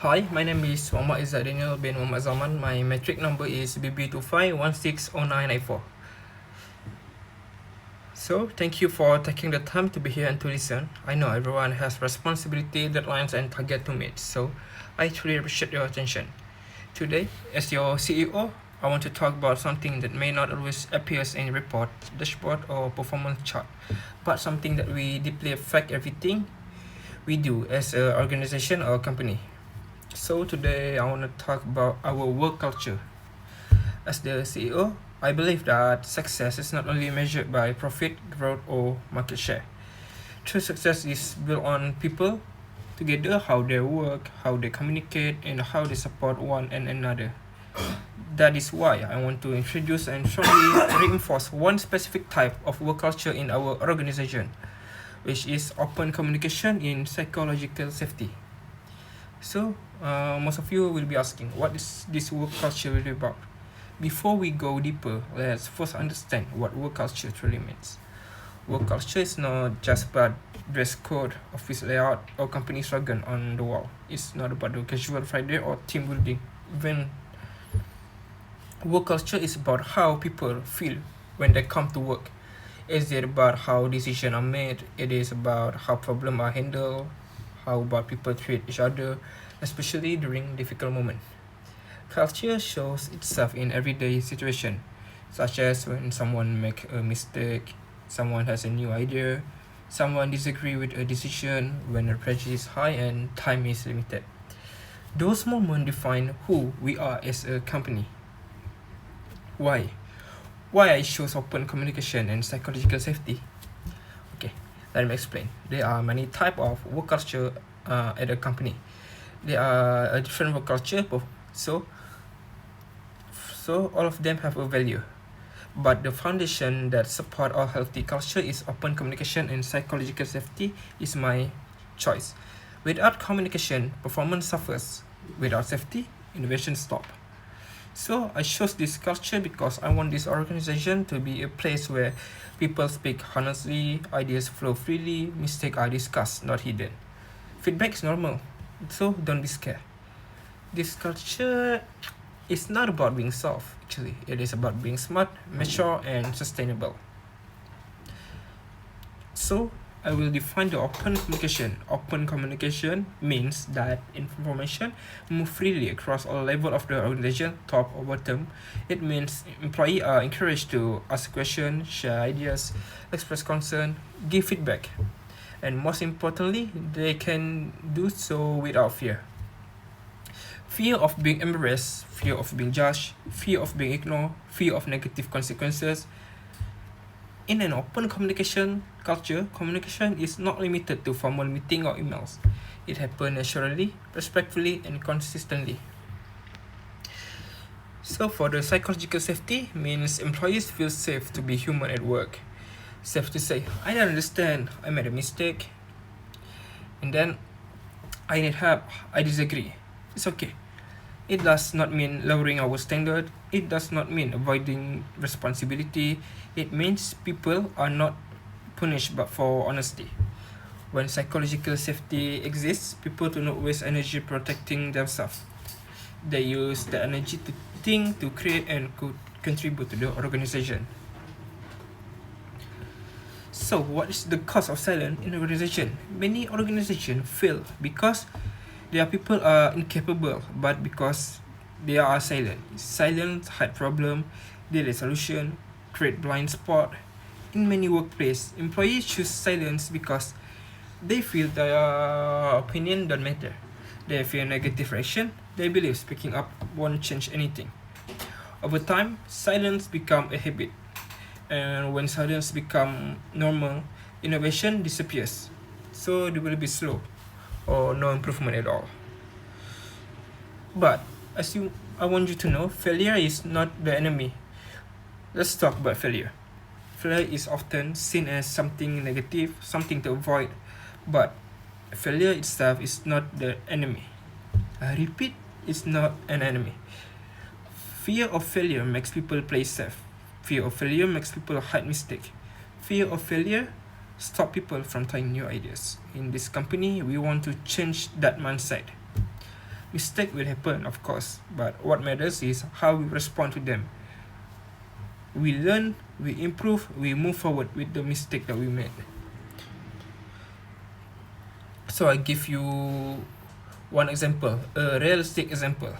Hi, my name is Muhammad Izzat Daniel bin Muhammad Zaman. My metric number is BB25160994. So, thank you for taking the time to be here and to listen. I know everyone has responsibility, deadlines, and target to meet, so I truly appreciate your attention. Today, as your CEO, I want to talk about something that may not always appear in report, dashboard, or performance chart, but something that we deeply affect everything we do as an organization or company. So today I want to talk about our work culture. As the CEO, I believe that success is not only measured by profit, growth, or market share. True success is built on people together, how they work, how they communicate, and how they support one and another. That is why I want to introduce and strongly reinforce one specific type of work culture in our organization, which is open communication in psychological safety. So, most of you will be asking, what is this work culture really about? Before we go deeper, let's first understand what work culture truly means. Work culture is not just about dress code, office layout, or company slogan on the wall. It's not about the casual Friday or team building. Even work culture is about how people feel when they come to work. Is it about how decisions are made? It is about how problems are handled, how about people treat each other, especially during difficult moments. Culture shows itself in everyday situations, such as when someone makes a mistake, someone has a new idea, someone disagrees with a decision, when the pressure is high and time is limited. Those moments define who we are as a company. Why? Why I choose open communication and psychological safety? Okay, let me explain. There are many types of work culture at a company. There are a different work culture, so all of them have a value. But the foundation that support our healthy culture is open communication and psychological safety is my choice. Without communication, performance suffers. Without safety, innovation stop. So I chose this culture because I want this organization to be a place where people speak honestly, ideas flow freely, mistakes are discussed, not hidden. Feedback is normal, so don't be scared. This culture is not about being soft, actually. It is about being smart, mature, and sustainable. So I will define the open communication. Open communication means that information move freely across all levels of the organization, top or bottom. It means employees are encouraged to ask questions, share ideas, express concern, give feedback, and most importantly, they can do so without fear. Fear of being embarrassed, fear of being judged, fear of being ignored, fear of negative consequences. In an open communication culture, communication is not limited to formal meeting or emails. It happens naturally, respectfully, and consistently. So for the psychological safety means employees feel safe to be human at work. Safe to say, I don't understand, I made a mistake, and then I need help, I disagree. It's okay. It does not mean lowering our standard. It does not mean avoiding responsibility. It means people are not punished but for honesty. When psychological safety exists, people do not waste energy protecting themselves. They use the energy to think, to create, and could contribute to the organization. So, what is the cause of silence in organization? Many organizations fail because their people are incapable, but because they are silent. Silence hide problem, delay solution, create blind spot. In many workplaces, employees choose silence because they feel their opinion don't matter. They fear negative reaction. They believe speaking up won't change anything. Over time, silence become a habit. And when silence become normal, innovation disappears. So they will be slow or no improvement at all. But I want you to know, failure is not the enemy. Let's talk about failure. Failure is often seen as something negative, something to avoid, but failure itself is not the enemy. I repeat, it's not an enemy. Fear of failure makes people play safe. Fear of failure makes people hide mistake. Fear of failure stop people from trying new ideas. In this company, we want to change that mindset. Mistake will happen, of course, but what matters is how we respond to them. We learn, we improve, we move forward with the mistake that we made. So I give you one example, a realistic example.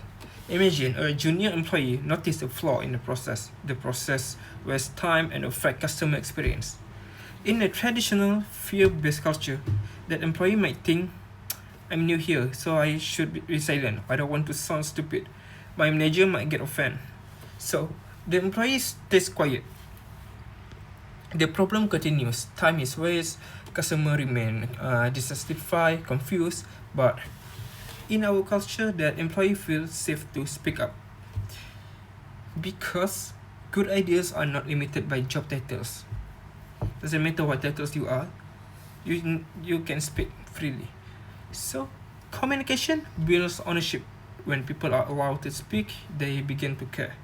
Imagine a junior employee noticed a flaw in the process. The process wastes time and affect customer experience. In a traditional fear-based culture, that employee might think, I'm new here, so I should be silent. I don't want to sound stupid. My manager might get offended. So the employee stays quiet. The problem continues. Time is wasted. Customer remain dissatisfied, confused. But in our culture, that employee feels safe to speak up, because good ideas are not limited by job titles. Doesn't matter what titles you are, you can speak freely. So communication builds ownership. When people are allowed to speak, they begin to care.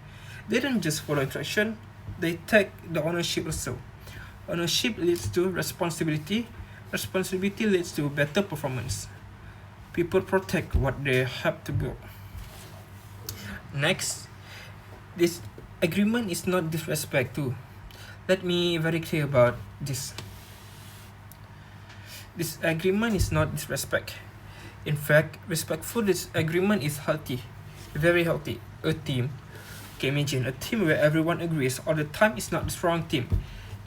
They don't just follow instruction, they take the ownership also. Ownership leads to responsibility. Responsibility leads to better performance. People protect what they have to build. Next, this agreement is not disrespect too. Let me very clear about this. This agreement is not disrespect. In fact, respectful disagreement is healthy, very healthy. A team, okay, imagine a team where everyone agrees all the time is not a strong team.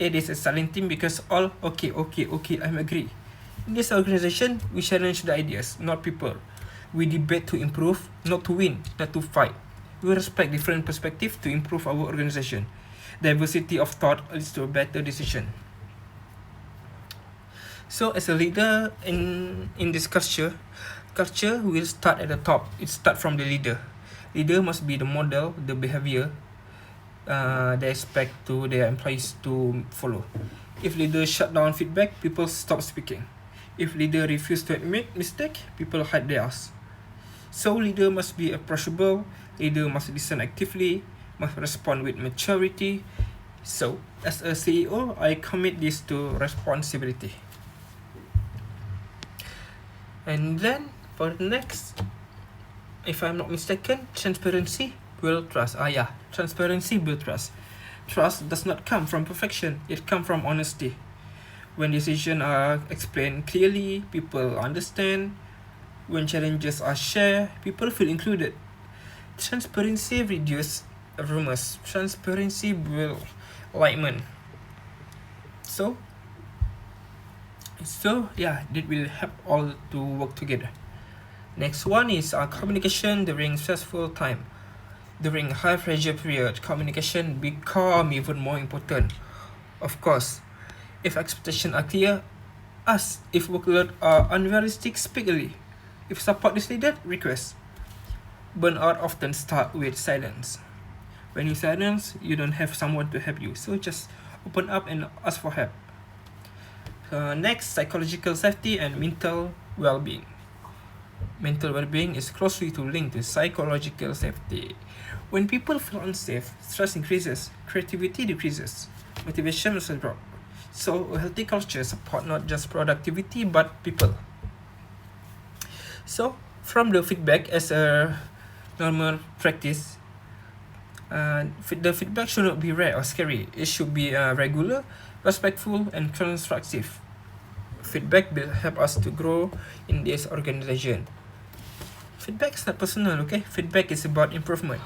It is a silent team because all okay, I'm agree. In this organization, we challenge the ideas, not people. We debate to improve, not to win, not to fight. We respect different perspectives to improve our organization. Diversity of thought leads to a better decision. So as a leader in this culture will start at the top. It starts from the leader. Leader must be the model, the behavior they expect to their employees to follow. If leader shut down feedback, people stop speaking. If leader refuse to admit mistake, people hide theirs. So leader must be approachable, leader must listen actively, must respond with maturity. So as a CEO, I commit this to responsibility. And then for the next, if I'm not mistaken, transparency build trust. Transparency build trust. Trust does not come from perfection, it comes from honesty. When decisions are explained clearly, people understand. When challenges are shared, people feel included. Transparency reduces rumors. Transparency builds alignment. So yeah, that will help all to work together. Next one is communication during stressful time. During high pressure period, communication become even more important. Of course, if expectations are clear, ask. If workload are unrealistic, speak early. If support is needed, request. Burnout often start with silence. When you silence, you don't have someone to help you. So just open up and ask for help. Next, psychological safety and mental well-being. Mental well-being is closely linked to psychological safety. When people feel unsafe, stress increases, creativity decreases, motivation also drops. So a healthy culture supports not just productivity but people. So from the feedback as a normal practice, the feedback should not be rare or scary. It should be regular, respectful, and constructive. Feedback will help us to grow in this organization. Feedback is not personal, okay? Feedback is about improvement.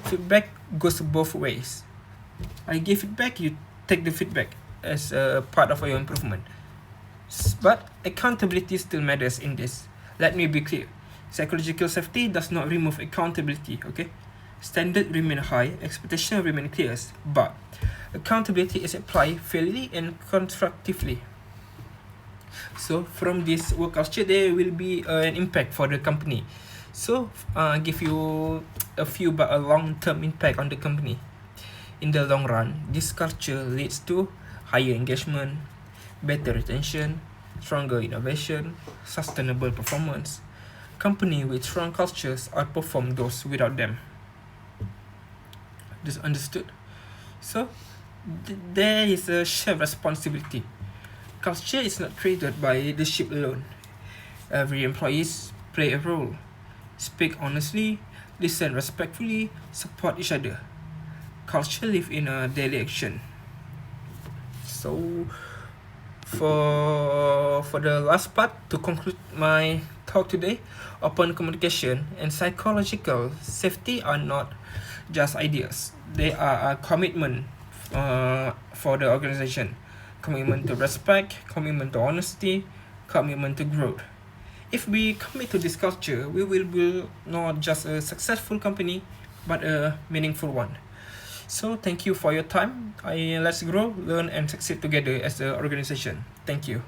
Feedback goes both ways. I give feedback, you take the feedback as a part of your improvement. But accountability still matters in this. Let me be clear. Psychological safety does not remove accountability, okay? Standards remain high, expectations remain clear, but accountability is applied fairly and constructively. So from this work culture, there will be an impact for the company. So give you a few but a long-term impact on the company. In the long run, this culture leads to higher engagement, better retention, stronger innovation, sustainable performance. Company with strong cultures outperform those without them. This understood? So there is a shared responsibility. Culture is not created by leadership alone. Every employee play a role. speak honestly, listen respectfully, support each other. Culture live in a daily action. So for the last part, to conclude my talk today, open communication and psychological safety are not just ideas. They are a commitment for the organization. Commitment to respect, commitment to honesty, commitment to growth. If we commit to this culture, we will build not just a successful company, but a meaningful one. So thank you for your time. Let's grow, learn, and succeed together as an organization. Thank you.